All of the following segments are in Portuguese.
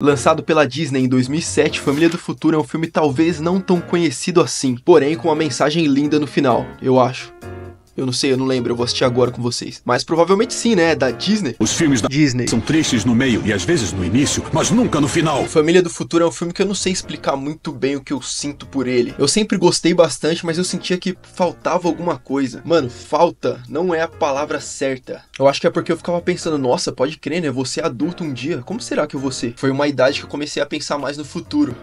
Lançado pela Disney em 2007, Família do Futuro é um filme talvez não tão conhecido assim, porém com uma mensagem linda no final, eu acho. Eu não sei, eu não lembro, eu vou assistir agora com vocês. Mas provavelmente sim, né? Da Disney. Os filmes da Disney são tristes no meio e às vezes no início, mas nunca no final. Família do Futuro é um filme que eu não sei explicar muito bem o que eu sinto por ele. Eu sempre gostei bastante, mas eu sentia que faltava alguma coisa. Mano, falta não é a palavra certa. Eu acho que é porque eu ficava pensando, nossa, pode crer, né? Vou ser adulto um dia. Como será que eu vou ser? Foi uma idade que eu comecei a pensar mais no futuro.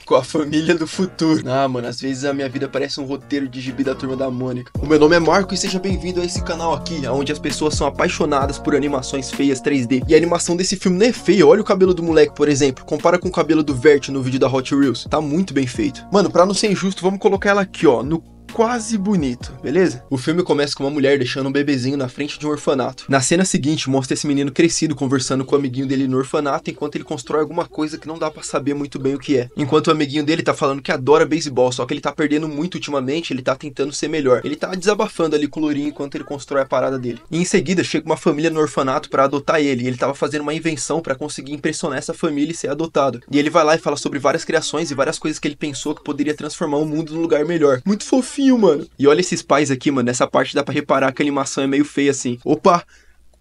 Com a família do futuro. Ah, mano, às vezes a minha vida parece um roteiro de gibi da Turma da Mônica. O meu nome é Marco e seja bem-vindo a esse canal aqui, onde as pessoas são apaixonadas por animações feias 3D. E a animação desse filme não é feia, olha o cabelo do moleque, por exemplo. Compara com o cabelo do Vert no vídeo da Hot Reels. Tá muito bem feito. Mano, pra não ser injusto, vamos colocar ela aqui, ó, no quase bonito, beleza? O filme começa com uma mulher deixando um bebezinho na frente de um orfanato. Na cena seguinte, mostra esse menino crescido conversando com o amiguinho dele no orfanato, enquanto ele constrói alguma coisa que não dá pra saber muito bem o que é. Enquanto o amiguinho dele tá falando que adora beisebol, só que ele tá perdendo muito ultimamente, ele tá tentando ser melhor. Ele tá desabafando ali com o lourinho enquanto ele constrói a parada dele. E em seguida, chega uma família no orfanato pra adotar ele, e ele tava fazendo uma invenção pra conseguir impressionar essa família e ser adotado. E ele vai lá e fala sobre várias criações e várias coisas que ele pensou que poderia transformar o mundo num lugar melhor. Muito fofinho, mano. E olha esses pais aqui, mano, nessa parte dá pra reparar que a animação é meio feia assim. Opa,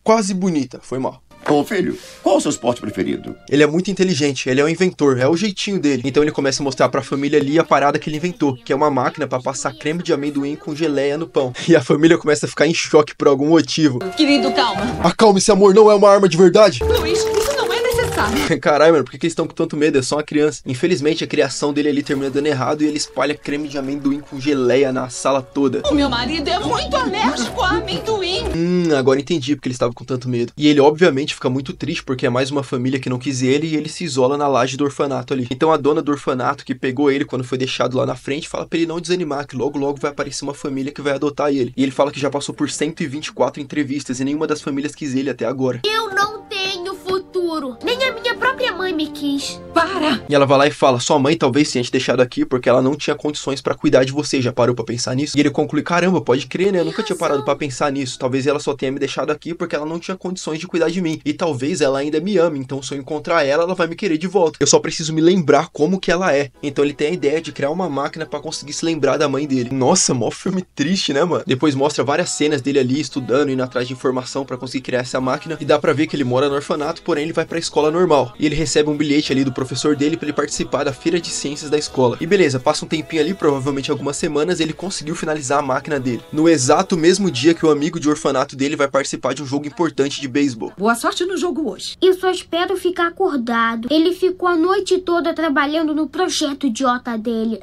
quase bonita, foi mal. Ô filho, qual o seu esporte preferido? Ele é muito inteligente, ele é um inventor, é o jeitinho dele. Então ele começa a mostrar pra família ali a parada que ele inventou, que é uma máquina pra passar creme de amendoim com geleia no pão. E a família começa a ficar em choque por algum motivo. Querido, calma. Acalme-se, amor, não é uma arma de verdade. Luiz, isso não é necessário. Caralho, mano, por que eles estão com tanto medo? É só uma criança. Infelizmente, a criação dele ali termina dando errado e ele espalha creme de amendoim com geleia na sala toda. O meu marido é muito alérgico a amendoim. Agora entendi porque ele estava com tanto medo. E ele, obviamente, fica muito triste porque é mais uma família que não quis ele e ele se isola na laje do orfanato ali. Então a dona do orfanato, que pegou ele quando foi deixado lá na frente, fala pra ele não desanimar, que logo logo vai aparecer uma família que vai adotar ele. E ele fala que já passou por 124 entrevistas e nenhuma das famílias quis ele até agora. Eu não tenho futuro. Nem a minha própria mãe me quis. Para! E ela vai lá e fala, sua mãe talvez tenha te deixado aqui porque ela não tinha condições pra cuidar de você, já parou pra pensar nisso? E ele conclui, caramba, pode crer, né? Eu nunca tinha parado pra pensar nisso. Talvez ela só tenha me deixado aqui porque ela não tinha condições de cuidar de mim. E talvez ela ainda me ame, então se eu encontrar ela, ela vai me querer de volta. Eu só preciso me lembrar como que ela é. Então ele tem a ideia de criar uma máquina pra conseguir se lembrar da mãe dele. Nossa, mó filme triste, né, mano? Depois mostra várias cenas dele ali estudando, indo atrás de informação pra conseguir criar essa máquina. E dá pra ver que ele mora no orfanato, porém ele vai pra escola normal. E ele recebe um bilhete ali do professor dele pra ele participar da feira de ciências da escola. E beleza, passa um tempinho ali, provavelmente algumas semanas, ele conseguiu finalizar a máquina dele. No exato mesmo dia que o amigo de orfanato dele vai participar de um jogo importante de beisebol. Boa sorte no jogo hoje. Eu só espero ficar acordado. Ele ficou a noite toda trabalhando no projeto idiota dele.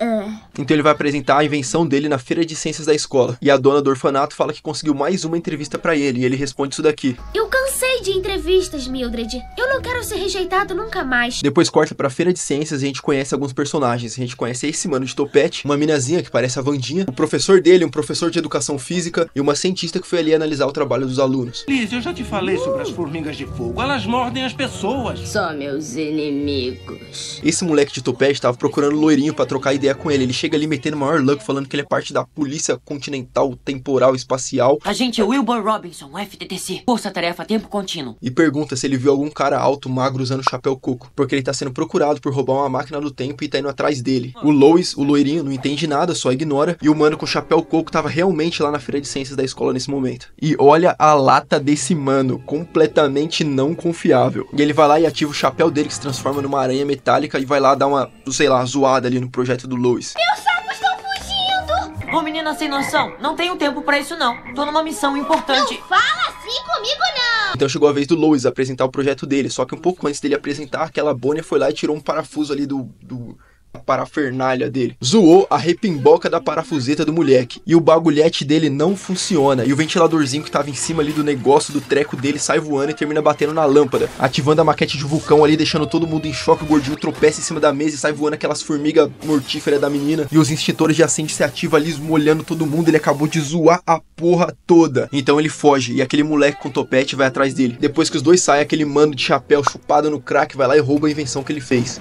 Então ele vai apresentar a invenção dele na feira de ciências da escola. E a dona do orfanato fala que conseguiu mais uma entrevista pra ele. E ele responde isso daqui. Eu cansei de entrevistas, Mildred. Eu não quero ser rejeitado nunca mais. Depois corta pra feira de ciências e a gente conhece alguns personagens. A gente conhece esse mano de topete, uma minazinha que parece a Wandinha, o professor dele, um professor de educação física e uma cientista que foi ali analisar o trabalho dos alunos. Liz, eu já te falei sobre as formigas de fogo. Elas mordem as pessoas. Só meus inimigos. Esse moleque de topete tava procurando loirinho pra trocar ideia com ele. Ele chega ali metendo o maior louco, falando que ele é parte da Polícia Continental Temporal Espacial. Agente Wilbur Robinson, FTTC. Força-tarefa Tempo Contínuo. E pergunta se ele viu algum cara alto, magro, usando chapéu coco. Porque ele tá sendo procurado por roubar uma máquina do tempo e tá indo atrás dele. O Lois, o loirinho, não entende nada, só ignora. E o mano com chapéu coco tava realmente lá na feira de ciências da escola nesse momento. E olha a lata desse mano, completamente não confiável. E ele vai lá e ativa o chapéu dele, que se transforma numa aranha metálica, e vai lá dar uma, sei lá, zoada ali no projeto do Lois. Meus sapos estão fugindo! Ô menina sem noção, não tenho tempo pra isso não. Tô numa missão importante. Não fala assim comigo, não! Então chegou a vez do Lois apresentar o projeto dele, só que um pouco antes dele apresentar, aquela Bonnie foi lá e tirou um parafuso ali a parafernália dele. Zoou a repimboca da parafuseta do moleque. E o bagulhete dele não funciona. E o ventiladorzinho que tava em cima ali do negócio do treco dele sai voando e termina batendo na lâmpada, ativando a maquete de vulcão ali, deixando todo mundo em choque. O gordinho tropeça em cima da mesa e sai voando aquelas formigas mortíferas da menina. E os extintores de acende se ativam ali, molhando todo mundo. Ele acabou de zoar a porra toda. Então ele foge e aquele moleque com topete vai atrás dele. Depois que os dois saem, aquele mano de chapéu chupado no crack vai lá e rouba a invenção que ele fez.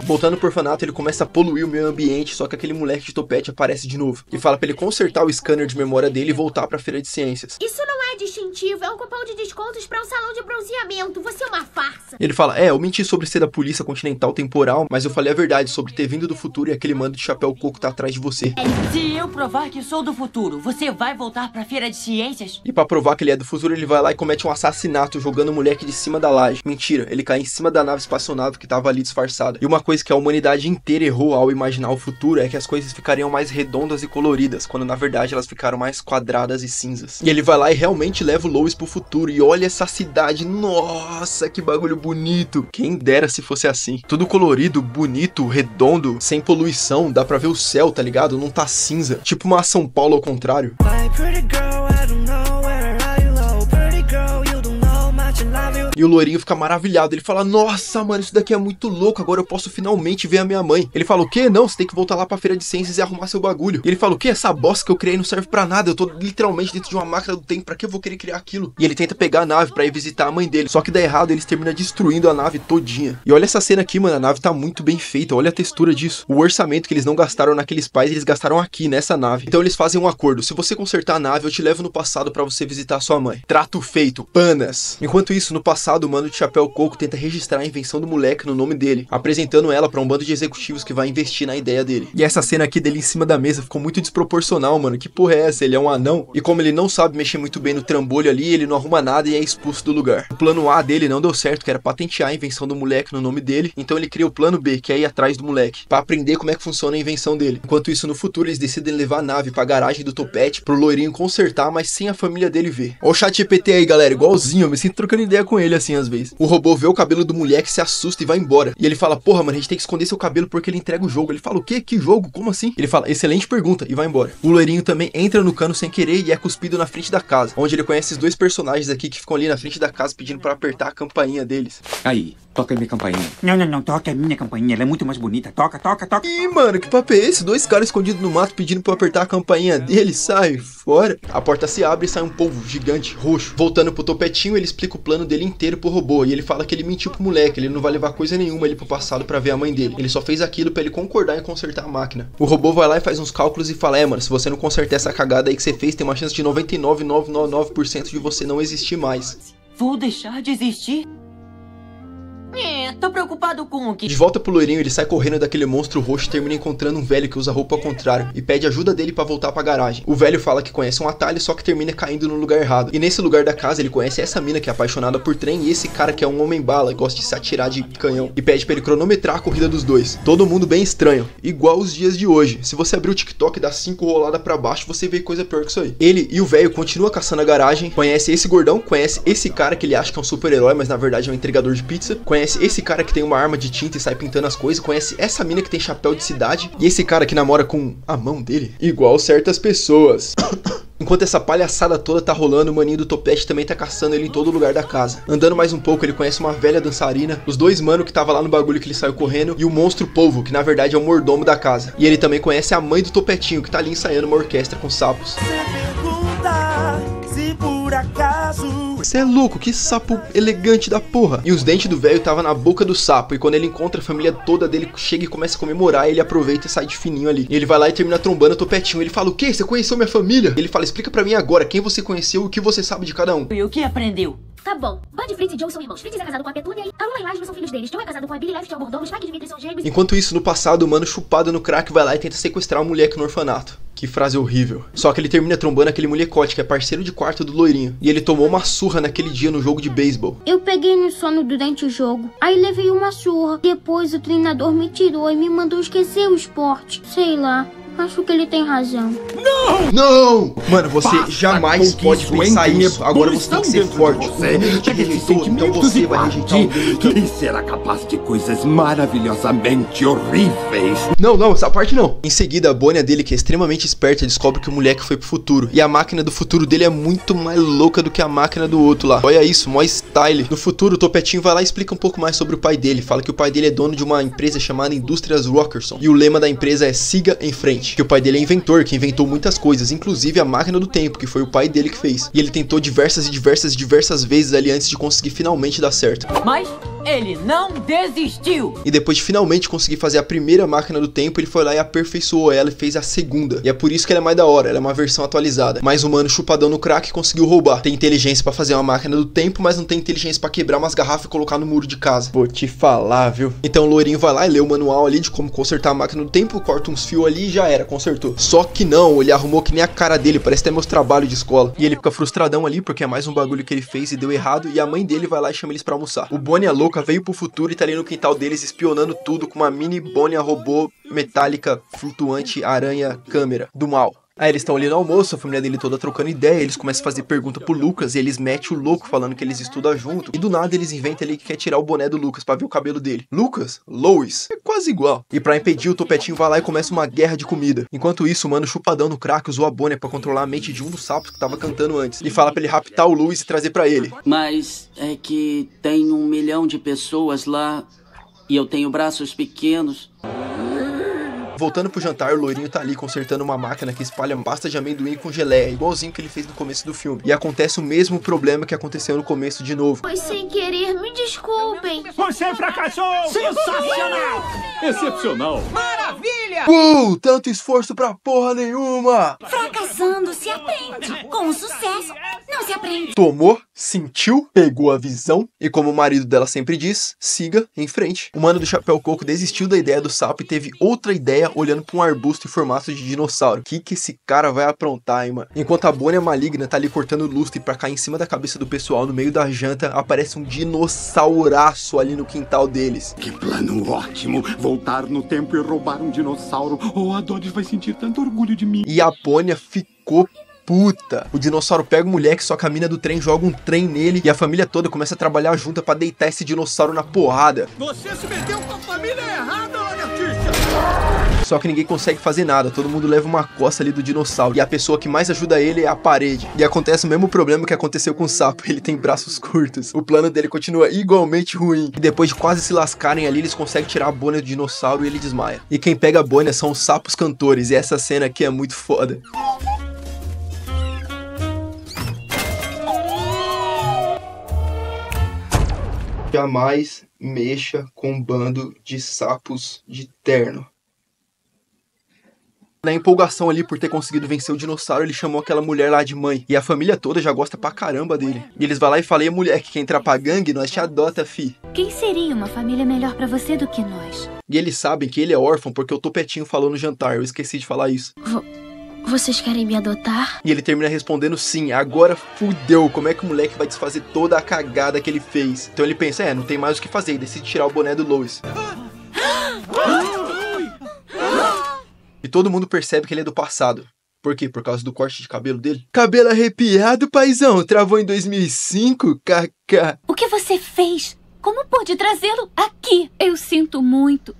Voltando pro orfanato, ele começa a poluir o meio ambiente, só que aquele moleque de topete aparece de novo e fala pra ele consertar o scanner de memória dele e voltar pra feira de ciências. Isso não é distintivo é um cupom de descontos para um salão de bronzeamento. Você é uma farsa. Ele fala, eu menti sobre ser da polícia continental temporal, mas eu falei a verdade sobre ter vindo do futuro e aquele mando de chapéu coco tá atrás de você. Se eu provar que sou do futuro, você vai voltar pra feira de ciências? E pra provar que ele é do futuro, ele vai lá e comete um assassinato jogando o moleque de cima da laje. Mentira, ele cai em cima da nave espaçonave que tava ali disfarçada. E uma coisa que a humanidade inteira errou ao imaginar o futuro é que as coisas ficariam mais redondas e coloridas, quando na verdade elas ficaram mais quadradas e cinzas. E ele vai lá e realmente leva o Lois pro futuro. E olha essa cidade, nossa, que bagulho bonito. Quem dera se fosse assim. Tudo colorido, bonito, redondo, sem poluição, dá pra ver o céu, tá ligado? Não tá cinza. Tipo uma São Paulo ao contrário. E o loirinho fica maravilhado, ele fala, nossa, mano, isso daqui é muito louco, agora eu posso finalmente ver a minha mãe. Ele fala, o quê? Não, você tem que voltar lá pra feira de ciências e arrumar seu bagulho. E ele fala, o quê? Essa bosta que eu criei não serve pra nada, eu tô literalmente dentro de uma máquina do tempo, pra que eu vou querer criar aquilo? E ele tenta pegar a nave pra ir visitar a mãe dele, só que dá errado, eles terminam destruindo a nave todinha. E olha essa cena aqui, mano, a nave tá muito bem feita, olha a textura disso. O orçamento que eles não gastaram naqueles pais, eles gastaram aqui, nessa nave. Então eles fazem um acordo, se você consertar a nave, eu te levo no passado pra você visitar sua mãe. Trato feito, panas. Enquanto isso, no passado, o mano de chapéu coco tenta registrar a invenção do moleque no nome dele, apresentando ela pra um bando de executivos que vai investir na ideia dele. E essa cena aqui dele em cima da mesa ficou muito desproporcional, mano. Que porra é essa? Ele é um anão? E como ele não sabe mexer muito bem no trambolho ali, ele não arruma nada e é expulso do lugar. O plano A dele não deu certo, que era patentear a invenção do moleque no nome dele, então ele cria o plano B, que é ir atrás do moleque, pra aprender como é que funciona a invenção dele. Enquanto isso, no futuro, eles decidem levar a nave pra garagem do Topete, pro loirinho consertar, mas sem a família dele ver. Ó o ChatGPT aí, galera, igualzinho, eu me sinto trocando ideia com ele assim às vezes. O robô vê o cabelo do moleque, se assusta e vai embora. E ele fala, porra, mano, a gente tem que esconder seu cabelo porque ele entrega o jogo. Ele fala, o quê? Que jogo? Como assim? Ele fala, excelente pergunta, e vai embora. O loirinho também entra no cano sem querer e é cuspido na frente da casa, onde ele conhece esses dois personagens aqui que ficam ali na frente da casa pedindo pra apertar a campainha deles. Aí, toca a minha campainha. Não, toca a minha campainha, ela é muito mais bonita. Toca. Ih, mano, que papo é esse? Dois caras escondidos no mato pedindo pra apertar a campainha dele, sai fora. A porta se abre e sai um polvo gigante, roxo. Voltando pro Topetinho, ele explica o plano dele inteiro pro robô, e ele fala que ele mentiu pro moleque, ele não vai levar coisa nenhuma ele pro passado pra ver a mãe dele. Ele só fez aquilo pra ele concordar em consertar a máquina. O robô vai lá e faz uns cálculos e fala, mano, se você não consertar essa cagada aí que você fez, tem uma chance de 99,999% de você não existir mais. Vou deixar de existir? Tô preocupado com o que... De volta pro loirinho, ele sai correndo daquele monstro roxo e termina encontrando um velho que usa roupa ao contrário e pede ajuda dele pra voltar pra garagem. O velho fala que conhece um atalho, só que termina caindo no lugar errado. E nesse lugar da casa, ele conhece essa mina que é apaixonada por trem e esse cara que é um homem-bala e gosta de se atirar de canhão. E pede pra ele cronometrar a corrida dos dois. Todo mundo bem estranho, igual os dias de hoje. Se você abrir o TikTok e dar 5 roladas pra baixo, você vê coisa pior que isso aí. Ele e o velho continuam caçando a garagem, conhece esse gordão, conhece esse cara que ele acha que é um super-herói, mas na verdade é um entregador de pizza, conhece esse cara que tem uma arma de tinta e sai pintando as coisas, conhece essa mina que tem chapéu de cidade e esse cara que namora com a mão dele, igual certas pessoas. Enquanto essa palhaçada toda tá rolando, o maninho do Topete também tá caçando ele em todo lugar da casa. Andando mais um pouco, ele conhece uma velha dançarina, os dois mano que tava lá no bagulho que ele saiu correndo e o monstro polvo, que na verdade é o mordomo da casa. E ele também conhece a mãe do Topetinho, que tá ali ensaiando uma orquestra com sapos. Você é louco, que sapo elegante da porra. E os dentes do velho tava na boca do sapo, e quando ele encontra a família toda dele, chega e começa a comemorar, ele aproveita e sai de fininho ali. E ele vai lá e termina trombando o Topetinho. Ele fala, o quê? Você conheceu minha família? Ele fala, explica pra mim agora, quem você conheceu e o que você sabe de cada um. E o que aprendeu? Tá bom. Bud, Fritz e Joe são irmãos. Fritz é casado com a Petúnia e a Lula e Laszlo são filhos deles. Joe é casado com a Billy, Left é o mordomo, Spike e Dimitri são gêmeos. Enquanto isso, no passado, o mano chupado no crack vai lá e tenta sequestrar um moleque no orfanato. Que frase horrível. Só que ele termina trombando aquele molecote que é parceiro de quarto do loirinho. E ele tomou uma surra naquele dia no jogo de beisebol. Eu peguei no sono durante o jogo. Aí levei uma surra. Depois o treinador me tirou e me mandou esquecer o esporte. Sei lá. Acho que ele tem razão. Não! Mano, você jamais pode pensar isso. Agora você tem que ser forte. Ele te rejeitou, então você vai rejeitar o Quem será capaz de coisas maravilhosamente horríveis? Não, essa parte não. Em seguida, a Bonnie dele, que é extremamente esperta, descobre que o moleque foi pro futuro. E a máquina do futuro dele é muito mais louca do que a máquina do outro lá. Olha isso, mó style. No futuro, o Topetinho vai lá e explica um pouco mais sobre o pai dele. Fala que o pai dele é dono de uma empresa chamada Indústrias Rockerson. E o lema da empresa é siga em frente. Que o pai dele é inventor, que inventou muitas coisas, inclusive a máquina do tempo, que foi o pai dele que fez. E ele tentou diversas vezes ali antes de conseguir finalmente dar certo. Mas Ele não desistiu. E depois de finalmente conseguir fazer a primeira máquina do tempo, ele foi lá e aperfeiçoou ela e fez a segunda. E é por isso que ela é mais da hora, ela é uma versão atualizada. Mas o mano chupadão no crack conseguiu roubar. Tem inteligência pra fazer uma máquina do tempo, mas não tem inteligência pra quebrar umas garrafas e colocar no muro de casa. Vou te falar, viu? Então o loirinho vai lá e lê o manual ali de como consertar a máquina do tempo, corta uns fios ali e já era, consertou. Só que não, ele arrumou que nem a cara dele, parece até meus trabalhos de escola. E ele fica frustradão ali porque é mais um bagulho que ele fez e deu errado, e a mãe dele vai lá e chama eles pra almoçar. O Bonnie, a louca, veio pro futuro e tá ali no quintal deles espionando tudo com uma mini Bonnie, a robô metálica flutuante aranha câmera do mal. Aí eles estão ali no almoço, a família dele toda trocando ideia, eles começam a fazer pergunta pro Lucas e eles metem o louco falando que eles estudam junto. E do nada eles inventam ali que quer tirar o boné do Lucas pra ver o cabelo dele. Lucas? Lois? É quase igual. E pra impedir, o Topetinho vai lá e começa uma guerra de comida. Enquanto isso, o mano chupadão no crack usou a Bonnie pra controlar a mente de um dos sapos que tava cantando antes. E fala pra ele raptar o Louis e trazer pra ele. Mas é que tem 1 milhão de pessoas lá e eu tenho braços pequenos. Voltando pro jantar, o loirinho tá ali consertando uma máquina que espalha pasta de amendoim com geleia, igualzinho que ele fez no começo do filme. E acontece o mesmo problema que aconteceu no começo de novo. Foi sem querer, me desculpem. Você fracassou! Sensacional! Excepcional. Maravilha! Tanto esforço pra porra nenhuma! Fracassando se aprende. Com o sucesso, não se aprende. Tomou, sentiu, pegou a visão e, como o marido dela sempre diz, siga em frente. O mano do chapéu coco desistiu da ideia do sapo e teve outra ideia olhando pra um arbusto em formato de dinossauro. Que esse cara vai aprontar, hein, mano? Enquanto a Bonnie maligna tá ali cortando lustre pra cair em cima da cabeça do pessoal no meio da janta, aparece um dinossauraço ali no quintal deles. Que plano ótimo! Voltar no tempo e roubar um dinossauro. Oh, a Doris vai sentir tanto orgulho de mim. E a Bonnie ficou puta. O dinossauro pega o moleque, só que a mina do trem joga um trem nele e a família toda começa a trabalhar junto pra deitar esse dinossauro na porrada. Você se meteu com a família errada, Letícia! Só que ninguém consegue fazer nada, todo mundo leva uma coça ali do dinossauro. E a pessoa que mais ajuda ele é a parede. E acontece o mesmo problema que aconteceu com o sapo, ele tem braços curtos. O plano dele continua igualmente ruim. E depois de quase se lascarem ali, eles conseguem tirar a Bonnie do dinossauro e ele desmaia. E quem pega a Bonnie são os sapos cantores, e essa cena aqui é muito foda. Jamais mexa com um bando de sapos de terno. Na empolgação ali por ter conseguido vencer o dinossauro, ele chamou aquela mulher lá de mãe. E a família toda já gosta pra caramba dele. E eles vão lá e falam: e mulher, que quer entrar pra gangue, nós te adota, fi. Quem seria uma família melhor pra você do que nós? E eles sabem que ele é órfão porque o Topetinho falou no jantar, eu esqueci de falar isso. Vocês querem me adotar? E ele termina respondendo sim. Agora fudeu, como é que o moleque vai desfazer toda a cagada que ele fez? Então ele pensa, não tem mais o que fazer, e decide tirar o boné do Lois. E todo mundo percebe que ele é do passado. Por quê? Por causa do corte de cabelo dele? Cabelo arrepiado, paizão. Travou em 2005, kk. O que você fez? Como pôde trazê-lo aqui? Eu sinto muito,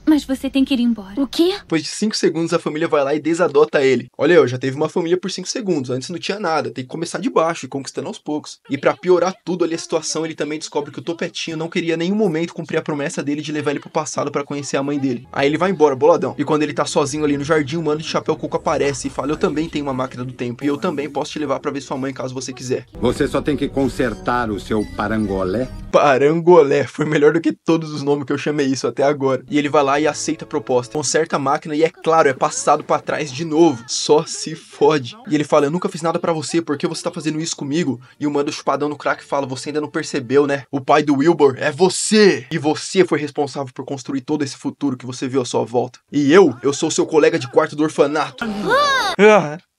mas você tem que ir embora. O quê? Depois de 5 segundos, a família vai lá e desadota ele. Olha, eu já teve uma família por 5 segundos. Antes não tinha nada. Tem que começar de baixo e conquistando aos poucos. E pra piorar tudo ali a situação, ele também descobre que o Topetinho não queria em nenhum momento cumprir a promessa dele de levar ele pro passado pra conhecer a mãe dele. Aí ele vai embora, boladão. E quando ele tá sozinho ali no jardim, o mano de chapéu coco aparece e fala: eu também tenho uma máquina do tempo. E eu também posso te levar pra ver sua mãe caso você quiser. Você só tem que consertar o seu parangolé. Parangolé. Foi melhor do que todos os nomes que eu chamei isso até agora. E ele vai lá e aceita a proposta. Conserta a máquina e, é claro, é passado pra trás de novo. Só se fode. E ele fala: eu nunca fiz nada pra você, por que você tá fazendo isso comigo? E o mano chupadão no crack fala: você ainda não percebeu, né? O pai do Wilbur é você! E você foi responsável por construir todo esse futuro que você viu à sua volta. E eu sou seu colega de quarto do orfanato.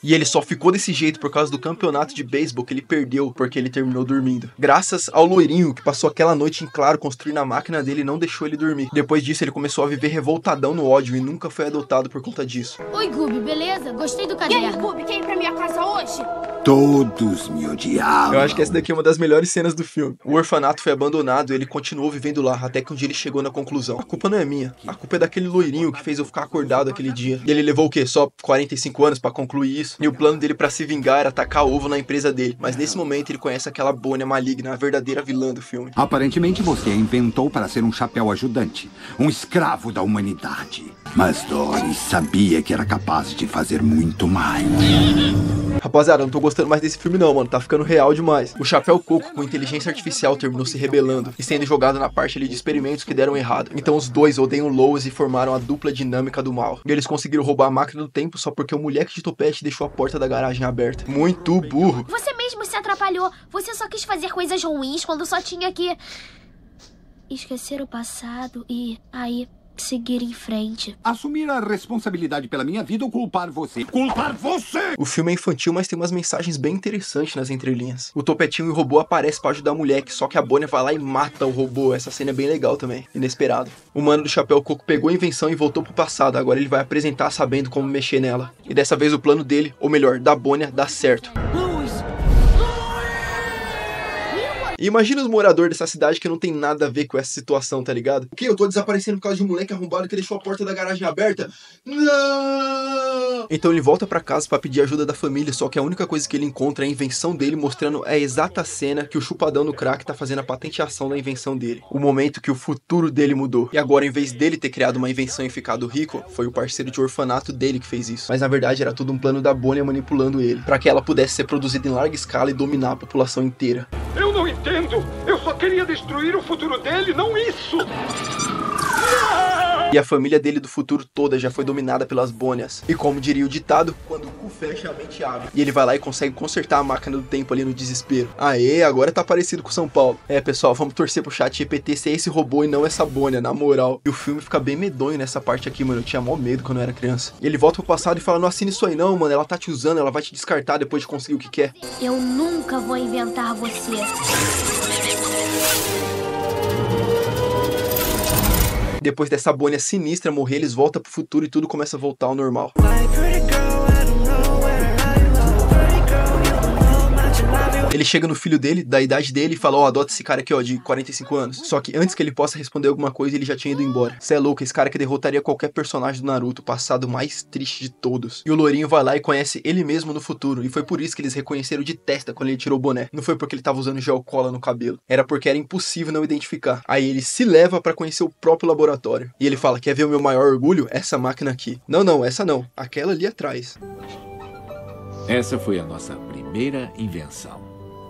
E ele só ficou desse jeito por causa do campeonato de beisebol que ele perdeu porque ele terminou dormindo. Graças ao loirinho que passou aquela noite em claro construindo a máquina dele e não deixou ele dormir. Depois disso ele começou a viver revoltadão no ódio e nunca foi adotado por conta disso. Oi, Gubi, beleza? Gostei do caderno. E aí, Gubi, quer ir pra minha casa hoje? Todos me odiavam. Eu acho que essa daqui é uma das melhores cenas do filme. O orfanato foi abandonado e ele continuou vivendo lá, até que um dia ele chegou na conclusão: a culpa não é minha, a culpa é daquele loirinho que fez eu ficar acordado aquele dia. E ele levou o quê? Só 45 anos pra concluir isso? E o plano dele pra se vingar era tacar ovo na empresa dele. Mas nesse momento ele conhece aquela Bonnie maligna, a verdadeira vilã do filme. Aparentemente você a inventou para ser um chapéu ajudante, um escravo da humanidade. Mas Doris sabia que era capaz de fazer muito mais. Rapaziada, eu não tô gostando mais desse filme não, mano. Tá ficando real demais. O Chapéu Coco com inteligência artificial terminou se rebelando e sendo jogado na parte ali de experimentos que deram errado. Então os dois odeiam Lois e formaram a dupla dinâmica do mal. E eles conseguiram roubar a máquina do tempo só porque o moleque de topete deixou a porta da garagem aberta. Muito burro. Você mesmo se atrapalhou. Você só quis fazer coisas ruins quando só tinha que... esquecer o passado e aí seguir em frente. Assumir a responsabilidade pela minha vida ou culpar você? Culpar você! O filme é infantil, mas tem umas mensagens bem interessantes nas entrelinhas. O Topetinho e o robô aparecem pra ajudar o moleque, só que a Bonnie vai lá e mata o robô. Essa cena é bem legal também, inesperado. O mano do Chapéu Coco pegou a invenção e voltou pro passado. Agora ele vai apresentar sabendo como mexer nela. E dessa vez o plano dele, ou melhor, da Bonnie, dá certo. E imagina os moradores dessa cidade que não tem nada a ver com essa situação, tá ligado? O que? Eu tô desaparecendo por causa de um moleque arrombado que deixou a porta da garagem aberta? Não! Então ele volta pra casa pra pedir ajuda da família, só que a única coisa que ele encontra é a invenção dele, mostrando a exata cena que o chupadão no crack tá fazendo a patenteação da invenção dele. O momento que o futuro dele mudou. E agora, em vez dele ter criado uma invenção e ficado rico, foi o parceiro de orfanato dele que fez isso. Mas na verdade era tudo um plano da Bonnie manipulando ele, pra que ela pudesse ser produzida em larga escala e dominar a população inteira. Eu não entendo! Eu só queria destruir o futuro dele, não isso! E a família dele do futuro toda já foi dominada pelas Bonnies. E como diria o ditado, quando o cu fecha, a mente abre. E ele vai lá e consegue consertar a máquina do tempo ali no desespero. Aê, agora tá parecido com São Paulo. É, pessoal, vamos torcer pro ChatGPT ser esse robô e não essa Bonnie, na moral. E o filme fica bem medonho nessa parte aqui, mano. Eu tinha mó medo quando eu era criança. E ele volta pro passado e fala, não assina isso aí não, mano. Ela tá te usando, ela vai te descartar depois de conseguir o que quer. Eu nunca vou inventar você. Depois dessa Bonnie sinistra morrer, eles voltam pro futuro e tudo começa a voltar ao normal. Ele chega no filho dele, da idade dele, e fala, ó, adota esse cara aqui, ó, de 45 anos. Só que antes que ele possa responder alguma coisa, ele já tinha ido embora. Cê é louco, esse cara que derrotaria qualquer personagem do Naruto, o passado mais triste de todos. E o Lourinho vai lá e conhece ele mesmo no futuro, e foi por isso que eles reconheceram de testa quando ele tirou o boné. Não foi porque ele tava usando gel cola no cabelo, era porque era impossível não identificar. Aí ele se leva pra conhecer o próprio laboratório. E ele fala, quer ver o meu maior orgulho? Essa máquina aqui. Não, não, essa não. Aquela ali atrás. Essa foi a nossa primeira invenção.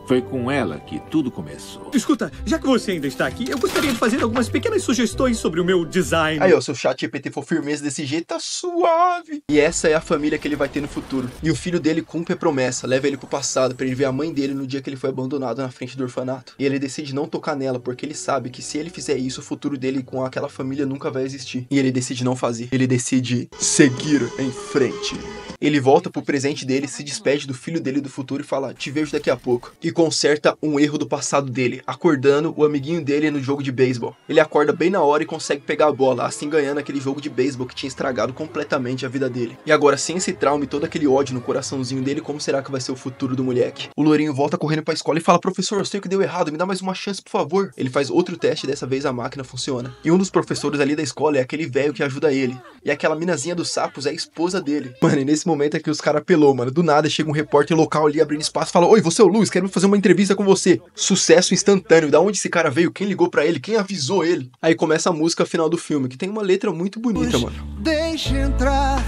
Foi com ela que tudo começou. Escuta, já que você ainda está aqui, eu gostaria de fazer algumas pequenas sugestões sobre o meu design. Aí, ó, se o ChatGPT for firmeza desse jeito, tá suave. E essa é a família que ele vai ter no futuro. E o filho dele cumpre a promessa, leva ele pro passado pra ele ver a mãe dele no dia que ele foi abandonado na frente do orfanato. E ele decide não tocar nela, porque ele sabe que se ele fizer isso, o futuro dele com aquela família nunca vai existir. E ele decide não fazer. Ele decide seguir em frente. Ele volta pro presente dele, se despede do filho dele do futuro e fala, te vejo daqui a pouco. E conserta um erro do passado dele, acordando o amiguinho dele no jogo de beisebol. Ele acorda bem na hora e consegue pegar a bola, assim ganhando aquele jogo de beisebol que tinha estragado completamente a vida dele. E agora, sem esse trauma e todo aquele ódio no coraçãozinho dele, como será que vai ser o futuro do moleque? O Lourinho volta correndo pra escola e fala, professor, eu sei o que deu errado, me dá mais uma chance, por favor. Ele faz outro teste e dessa vez a máquina funciona. E um dos professores ali da escola é aquele velho que ajuda ele. E aquela minazinha dos sapos é a esposa dele. Mano, e nesse momento é que os caras pelou, mano. Do nada chega um repórter local ali abrindo espaço e fala, oi, você é o Luiz, quero fazer uma entrevista com você. Sucesso instantâneo. Da onde esse cara veio? Quem ligou pra ele? Quem avisou ele? Aí começa a música final do filme, que tem uma letra muito bonita, mano. Deixa entrar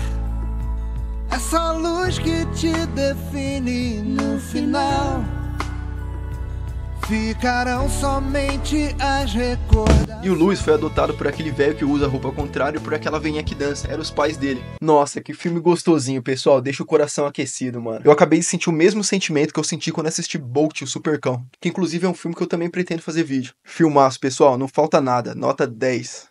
essa luz que te define no final. Ficarão somente as recordações. E o Luiz foi adotado por aquele velho que usa roupa contrária e por aquela velhinha que dança. Eram os pais dele. Nossa, que filme gostosinho, pessoal. Deixa o coração aquecido, mano. Eu acabei de sentir o mesmo sentimento que eu senti quando assisti Bolt, o Supercão. Que inclusive é um filme que eu também pretendo fazer vídeo. Filmaço, pessoal. Não falta nada. Nota 10.